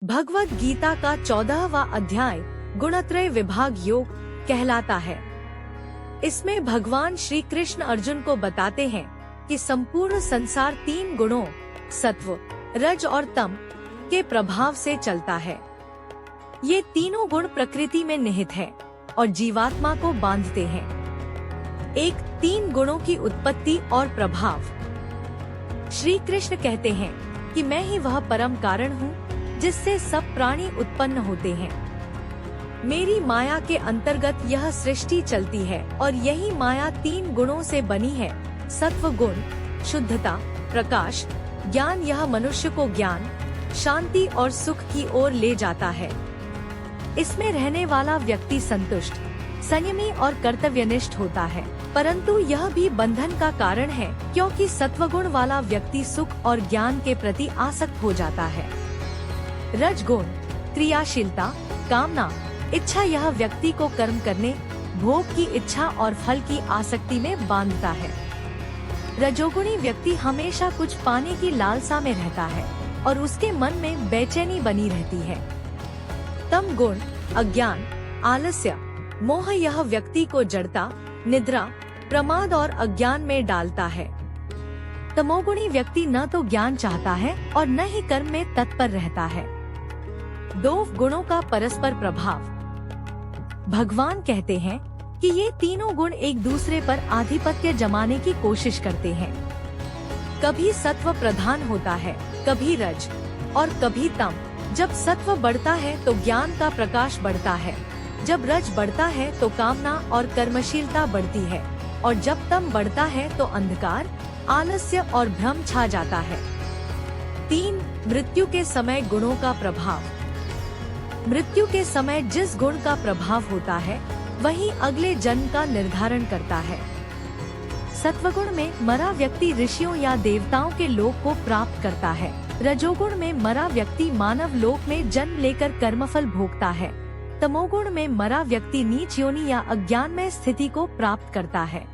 भगवद गीता का 14वां अध्याय गुणत्रय विभाग योग कहलाता है। इसमें भगवान श्री कृष्ण अर्जुन को बताते हैं कि संपूर्ण संसार 3 गुणों सत्व, रज और तम के प्रभाव से चलता है। ये तीनों गुण प्रकृति में निहित है और जीवात्मा को बांधते हैं। 3 गुणों की उत्पत्ति और प्रभाव। श्री कृष्ण कहते हैं कि मैं ही वह परम कारण हूँ जिससे सब प्राणी उत्पन्न होते हैं। मेरी माया के अंतर्गत यह सृष्टि चलती है और यही माया 3 गुणों से बनी है। सत्व गुण शुद्धता, प्रकाश, ज्ञान। यह मनुष्य को ज्ञान, शांति और सुख की ओर ले जाता है। इसमें रहने वाला व्यक्ति संतुष्ट, संयमी और कर्तव्यनिष्ठ होता है, परंतु यह भी बंधन का कारण है क्योंकि सत्वगुण वाला व्यक्ति सुख और ज्ञान के प्रति आसक्त हो जाता है। रजगुण क्रियाशीलता, कामना, इच्छा। यह व्यक्ति को कर्म करने, भोग की इच्छा और फल की आसक्ति में बांधता है। रजोगुणी व्यक्ति हमेशा कुछ पाने की लालसा में रहता है और उसके मन में बेचैनी बनी रहती है। तम गुण अज्ञान, आलस्य, मोह। यह व्यक्ति को जड़ता, निद्रा, प्रमाद और अज्ञान में डालता है। तमोगुणी व्यक्ति न तो ज्ञान चाहता है और न ही कर्म में तत्पर रहता है। 2 गुणों का परस्पर प्रभाव। भगवान कहते हैं कि ये तीनों गुण एक दूसरे पर आधिपत्य जमाने की कोशिश करते हैं। कभी सत्व प्रधान होता है, कभी रज और कभी तम। जब सत्व बढ़ता है तो ज्ञान का प्रकाश बढ़ता है, जब रज बढ़ता है तो कामना और कर्मशीलता बढ़ती है और जब तम बढ़ता है तो अंधकार, आलस्य और भ्रम छा जाता है। 3 मृत्यु के समय गुणों का प्रभाव। मृत्यु के समय जिस गुण का प्रभाव होता है वही अगले जन्म का निर्धारण करता है। सत्वगुण में मरा व्यक्ति ऋषियों या देवताओं के लोक को प्राप्त करता है। रजोगुण में मरा व्यक्ति मानव लोक में जन्म लेकर कर्मफल भोगता है। तमोगुण में मरा व्यक्ति नीच योनि या अज्ञान में स्थिति को प्राप्त करता है।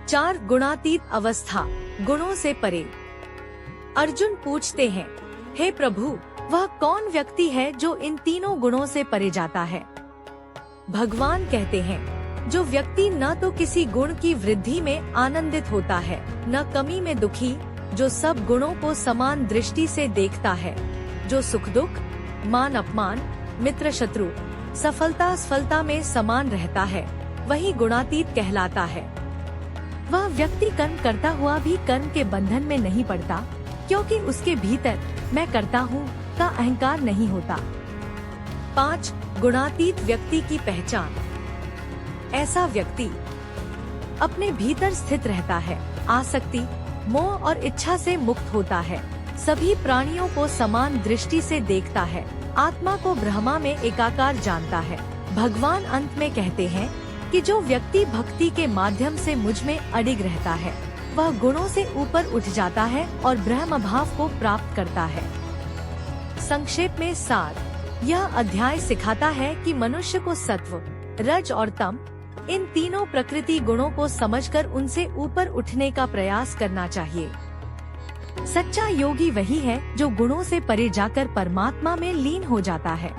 4 गुणातीत अवस्था, गुणों से परे। अर्जुन पूछते हैं, हे प्रभु, वह कौन व्यक्ति है जो इन तीनों गुणों से परे जाता है? भगवान कहते हैं, जो व्यक्ति न तो किसी गुण की वृद्धि में आनंदित होता है, न कमी में दुखी, जो सब गुणों को समान दृष्टि से देखता है, जो सुख दुख, मान अपमान, मित्र शत्रु, सफलता असफलता में समान रहता है, वही गुणातीत कहलाता है। वह व्यक्ति कर्म करता हुआ भी कर्म के बंधन में नहीं पड़ता, क्योंकि उसके भीतर मैं करता हूँ का अहंकार नहीं होता। 5 गुणातीत व्यक्ति की पहचान। ऐसा व्यक्ति अपने भीतर स्थित रहता है, आसक्ति, मोह और इच्छा से मुक्त होता है, सभी प्राणियों को समान दृष्टि से देखता है, आत्मा को ब्रह्मा में एकाकार जानता है। भगवान अंत में कहते हैं कि जो व्यक्ति भक्ति के माध्यम से मुझ में अडिग रहता है वह गुणों से ऊपर उठ जाता है और ब्रह्म भाव को प्राप्त करता है। संक्षेप में सार, यह अध्याय सिखाता है कि मनुष्य को सत्व, रज और तम, इन तीनों प्रकृति गुणों को समझकर उनसे ऊपर उठने का प्रयास करना चाहिए। सच्चा योगी वही है जो गुणों से परे जाकर परमात्मा में लीन हो जाता है।